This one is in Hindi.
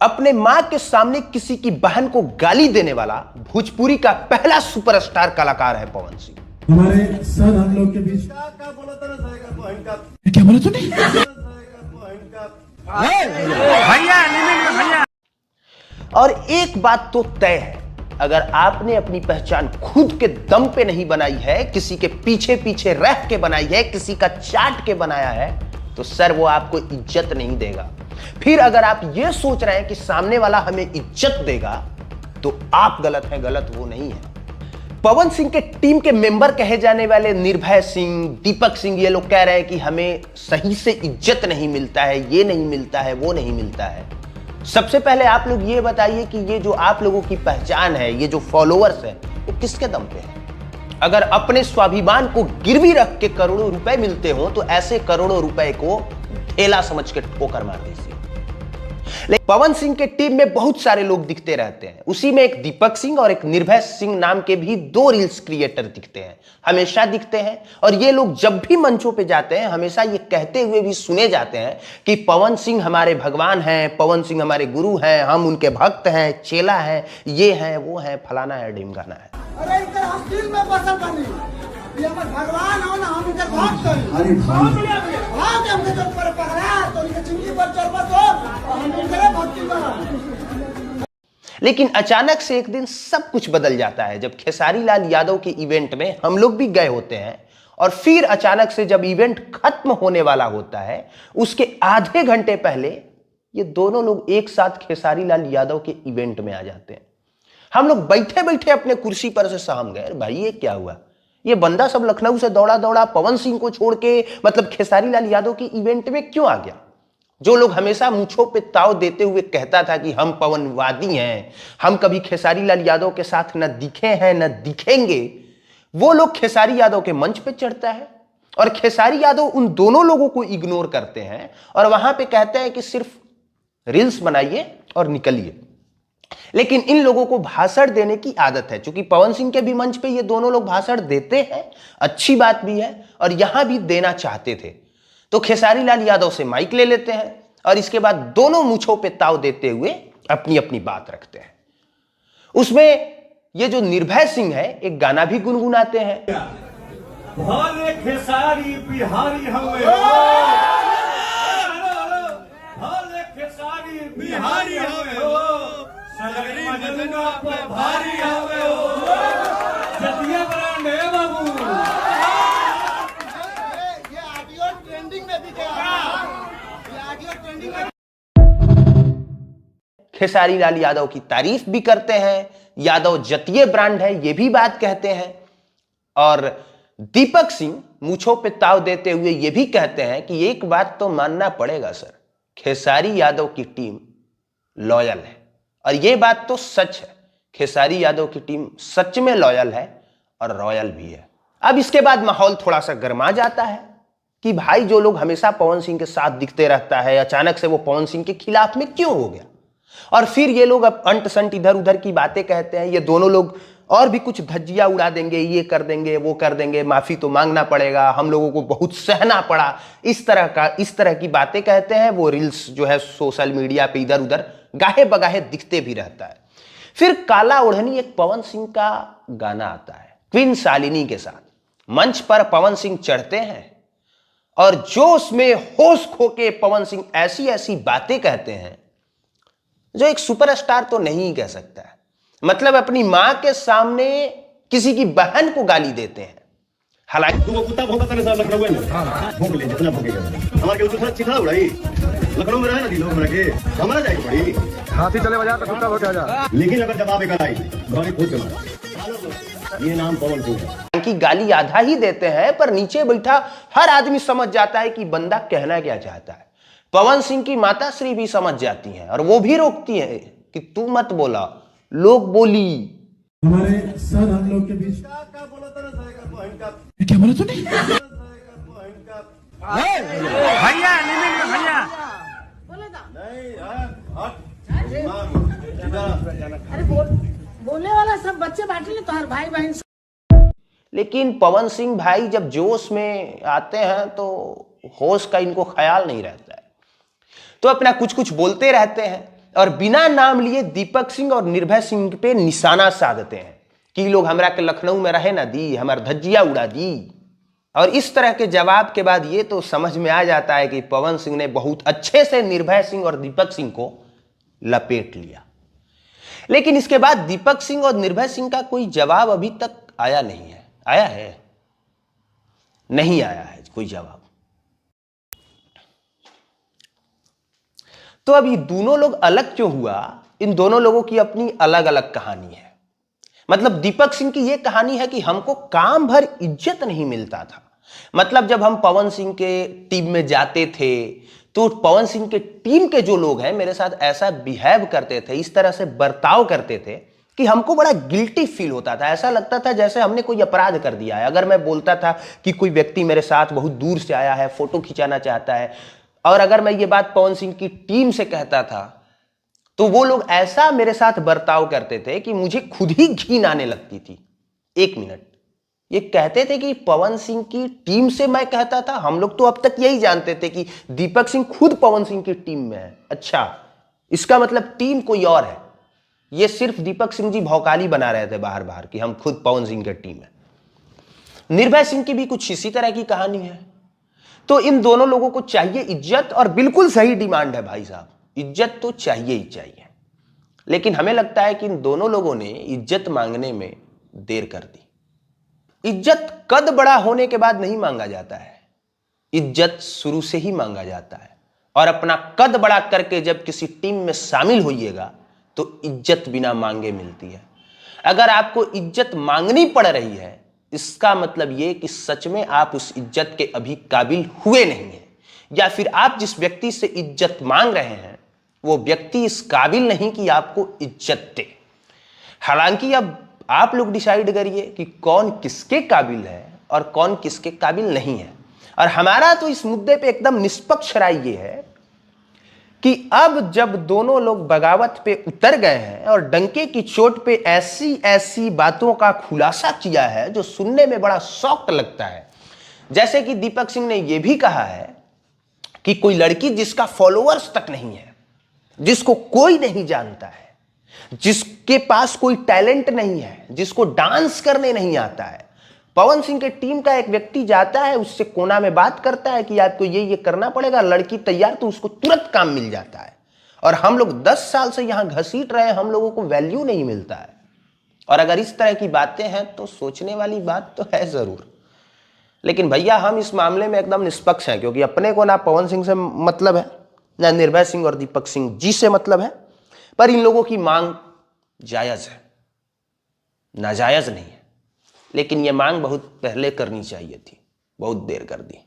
अपने मां के सामने किसी की बहन को गाली देने वाला भोजपुरी का पहला सुपरस्टार कलाकार है पवन सिंह। हमारे सर हम लोग के बीच क्या बोला तूने? भैया और एक बात तो तय है, अगर आपने अपनी पहचान खुद के दम पे नहीं बनाई है, किसी के पीछे पीछे रह के बनाई है, किसी का चाट के बनाया है, तो सर वो आपको इज्जत नहीं देगा। फिर अगर आप ये सोच रहे हैं कि सामने वाला हमें इज्जत देगा, तो आप गलत हैं, गलत वो नहीं है। पवन सिंह के टीम के मेंबर कहे जाने वाले निर्भय सिंह, दीपक सिंह, ये लोग कह रहे हैं कि हमें सही से इज्जत नहीं मिलता है, ये नहीं मिलता है, वो नहीं मिलता है। सबसे पहले आप लोग ये बताइए कि ये जो आप लोगों की पहचान है, ये जो फॉलोअर्स है, वो किसके दम पे है? अगर अपने स्वाभिमान को गिरवी रख के करोड़ों रुपए मिलते हो, तो ऐसे करोड़ों रुपए को ढेला समझ के ठोकर मार दीजिए। लेकिन पवन सिंह के टीम में बहुत सारे लोग दिखते रहते हैं, उसी में एक दीपक सिंह और एक निर्भय सिंह नाम के भी 2 रील्स क्रिएटर दिखते हैं, हमेशा दिखते हैं। और ये लोग जब भी मंचों पे जाते हैं, हमेशा ये कहते हुए भी सुने जाते हैं कि पवन सिंह हमारे भगवान हैं, पवन सिंह हमारे गुरु हैं, हम उनके भक्त हैं, चेला हैं, ये हैं, वो हैं, फलाना है, ढिमकाना है। अरे इनके हम दिल में बसल बनी, ये हमारे भगवान हो ना, हम इनके भक्त हैं। अरे हाँ के हमने जब पर पकड़ा तो इनके जिंदगी पर चरबत हो और हम इनके भक्ति करें। लेकिन अचानक से एक दिन सब कुछ बदल जाता है, जब खेसारी लाल यादव के इवेंट में हम लोग भी गए होते हैं, और फिर अचानक से जब इवेंट खत्म होने वाला होता है, उसके आधे घंटे पहले ये दोनों लोग एक साथ खेसारी लाल यादव के इवेंट में आ जाते हैं। हम लोग बैठे बैठे अपने कुर्सी पर से सहम गए, भाई ये क्या हुआ? ये बंदा सब लखनऊ से दौड़ा दौड़ा पवन सिंह को छोड़ के मतलब खेसारी लाल यादव की इवेंट में क्यों आ गया? जो लोग हमेशा मूंछों पे ताव देते हुए कहता था कि हम पवनवादी हैं, हम कभी खेसारी लाल यादव के साथ न दिखे हैं न दिखेंगे, वो लोग खेसारी यादव के मंच पे चढ़ता है और खेसारी यादव उन दोनों लोगों को इग्नोर करते हैं और वहां पे कहते हैं कि सिर्फ रील्स बनाइए और निकलिए। लेकिन इन लोगों को भाषण देने की आदत है, क्योंकि पवन सिंह के भी मंच पे ये दोनों लोग भाषण देते हैं, अच्छी बात भी है, और यहां भी देना चाहते थे। तो खेसारी लाल यादव से माइक ले लेते हैं और इसके बाद दोनों मूंछों पे ताव देते हुए अपनी अपनी बात रखते हैं। उसमें ये जो निर्भय सिंह है, एक गाना भी गुनगुनाते हैं। भले खेसारी बिहारी हवे, भले खेसारी बिहारी हवे, सगरी मजनुआ पे भारी हवे हो, जतिया ब्रांड है बाबू। ये ऑडियो ट्रेंडिंग में भी गया, ये ऑडियो ट्रेंडिंग में। खेसारी लाल यादव की तारीफ भी करते हैं, यादव जतिये ब्रांड है ये भी बात कहते हैं, और दीपक सिंह मूंछों पे ताव देते हुए ये भी कहते हैं कि एक बात तो मानना पड़ेगा सर, खेसारी यादव की टीम लॉयल है। और ये बात तो सच है, खेसारी यादव की टीम सच में लॉयल है और रॉयल भी है। अब इसके बाद माहौल थोड़ा सा गर्मा जाता है कि भाई जो लोग हमेशा पवन सिंह के साथ दिखते रहता है, अचानक से वो पवन सिंह के खिलाफ में क्यों हो गया? और फिर ये लोग अब अंट संट इधर उधर की बातें कहते हैं। ये दोनों लोग और भी कुछ धज्जियां उड़ा देंगे, ये कर देंगे, वो कर देंगे, माफी तो मांगना पड़ेगा, हम लोगों को बहुत सहना पड़ा, इस तरह की बातें कहते हैं। वो रील्स जो है सोशल मीडिया पे इधर उधर गाहे बगाहे दिखते भी रहता है। फिर काला ओढ़नी एक पवन सिंह का गाना आता है क्वीन शालिनी के साथ। मंच पर पवन सिंह चढ़ते हैं और जोश में होश खो के पवन सिंह ऐसी ऐसी बातें कहते हैं जो एक सुपरस्टार तो नहीं कह सकता है। मतलब अपनी मां के सामने किसी की बहन को गाली देते हैं। हालांकि तू कुत्ता भौंकता तेरे साथ लखनऊ में हां भौंक ले जितना भौंकेगा। हमारे के उधर चिथा उड़ाई लखनऊ में रहे ना दिलों में के हमारा जाएगी बड़ी हाथी चले बजा तो कुत्ता भौंक जा। लेकिन अगर जवाब एक आई गाली खोद के मार, ये नाम पवन सिंह है। कि गाली आधा ही देते हैं, पर नीचे बैठा हर आदमी समझ जाता है कि बंदा कहना क्या चाहता है। पवन सिंह की माता श्री भी समझ जाती हैं और वो भी रोकती है कि तू मत बोला, लोग बोली। हमारे सर हम लोग के बीच क्या बोला तेरे जाएगा बहन का, क्या बोला तूने? बहन का भैया निमित भैया बोला था नहीं हट अरे बोलने वाला सब बच्चे बैठे तो हर भाई बहन। लेकिन पवन सिंह भाई जब जोश में आते हैं तो होश का इनको ख्याल नहीं रहता है, तो अपना कुछ कुछ बोलते रहते हैं। और बिना नाम लिए दीपक सिंह और निर्भय सिंह पे निशाना साधते हैं कि लोग हमरा के लखनऊ में रहे ना दी, हमार धज्जिया उड़ा दी। और इस तरह के जवाब के बाद ये तो समझ में आ जाता है कि पवन सिंह ने बहुत अच्छे से निर्भय सिंह और दीपक सिंह को लपेट लिया। लेकिन इसके बाद दीपक सिंह और निर्भय सिंह का कोई जवाब अभी तक आया नहीं है। आया है? नहीं आया है कोई जवाब। तो अब ये दोनों लोग अलग क्यों हुआ? इन दोनों लोगों की अपनी अलग अलग कहानी है। मतलब दीपक सिंह की यह कहानी है कि हमको काम भर इज्जत नहीं मिलता था। मतलब जब हम पवन सिंह के टीम में जाते थे तो पवन सिंह के टीम के जो लोग हैं मेरे साथ ऐसा बिहेव करते थे, इस तरह से बर्ताव करते थे कि हमको बड़ा गिल्टी फील होता था। ऐसा लगता था जैसे हमने कोई अपराध कर दिया है। अगर मैं बोलता था कि कोई व्यक्ति मेरे साथ बहुत दूर से आया है, फोटो खिंचाना चाहता है, और अगर मैं ये बात पवन सिंह की टीम से कहता था तो वो लोग ऐसा मेरे साथ बर्ताव करते थे कि मुझे खुद ही घिन आने लगती थी। एक मिनट, ये कहते थे कि पवन सिंह की टीम से मैं कहता था? हम लोग तो अब तक यही जानते थे कि दीपक सिंह खुद पवन सिंह की टीम में है। अच्छा, इसका मतलब टीम कोई और है। ये सिर्फ दीपक सिंह जी भौकाली बना रहे थे बाहर बाहर कि हम खुद पवन सिंह की टीम है। निर्भय सिंह की भी कुछ इसी तरह की कहानी है। तो इन दोनों लोगों को चाहिए इज्जत, और बिल्कुल सही डिमांड है भाई साहब, इज्जत तो चाहिए ही चाहिए। लेकिन हमें लगता है कि इन दोनों लोगों ने इज्जत मांगने में देर कर दी। इज्जत कद बड़ा होने के बाद नहीं मांगा जाता है, इज्जत शुरू से ही मांगा जाता है। और अपना कद बड़ा करके जब किसी टीम में शामिल होइएगा तो इज्जत बिना मांगे मिलती है। अगर आपको इज्जत मांगनी पड़ रही है, इसका मतलब यह कि सच में आप उस इज्जत के अभी काबिल हुए नहीं हैं, या फिर आप जिस व्यक्ति से इज्जत मांग रहे हैं वो व्यक्ति इस काबिल नहीं कि आपको इज्जत दे। हालांकि अब आप लोग डिसाइड करिए कि कौन किसके काबिल है और कौन किसके काबिल नहीं है। और हमारा तो इस मुद्दे पे एकदम निष्पक्ष राय ये है कि अब जब दोनों लोग बगावत पे उतर गए हैं और डंके की चोट पे ऐसी ऐसी बातों का खुलासा किया है जो सुनने में बड़ा शॉक लगता है। जैसे कि दीपक सिंह ने यह भी कहा है कि कोई लड़की जिसका फॉलोअर्स तक नहीं है, जिसको कोई नहीं जानता है, जिसके पास कोई टैलेंट नहीं है, जिसको डांस करने नहीं आता है, पवन सिंह के टीम का एक व्यक्ति जाता है, उससे कोना में बात करता है कि आपको ये करना पड़ेगा, लड़की तैयार, तो उसको तुरंत काम मिल जाता है। और हम लोग 10 साल से यहां घसीट रहे हैं, हम लोगों को वैल्यू नहीं मिलता है। और अगर इस तरह की बातें हैं तो सोचने वाली बात तो है जरूर। लेकिन भैया हम इस मामले में एकदम निष्पक्ष हैं, क्योंकि अपने को ना पवन सिंह से मतलब है, ना निर्भय सिंह और दीपक सिंह जी से मतलब है। पर इन लोगों की मांग जायज है, नाजायज नहीं है। लेकिन यह मांग बहुत पहले करनी चाहिए थी, बहुत देर कर दी।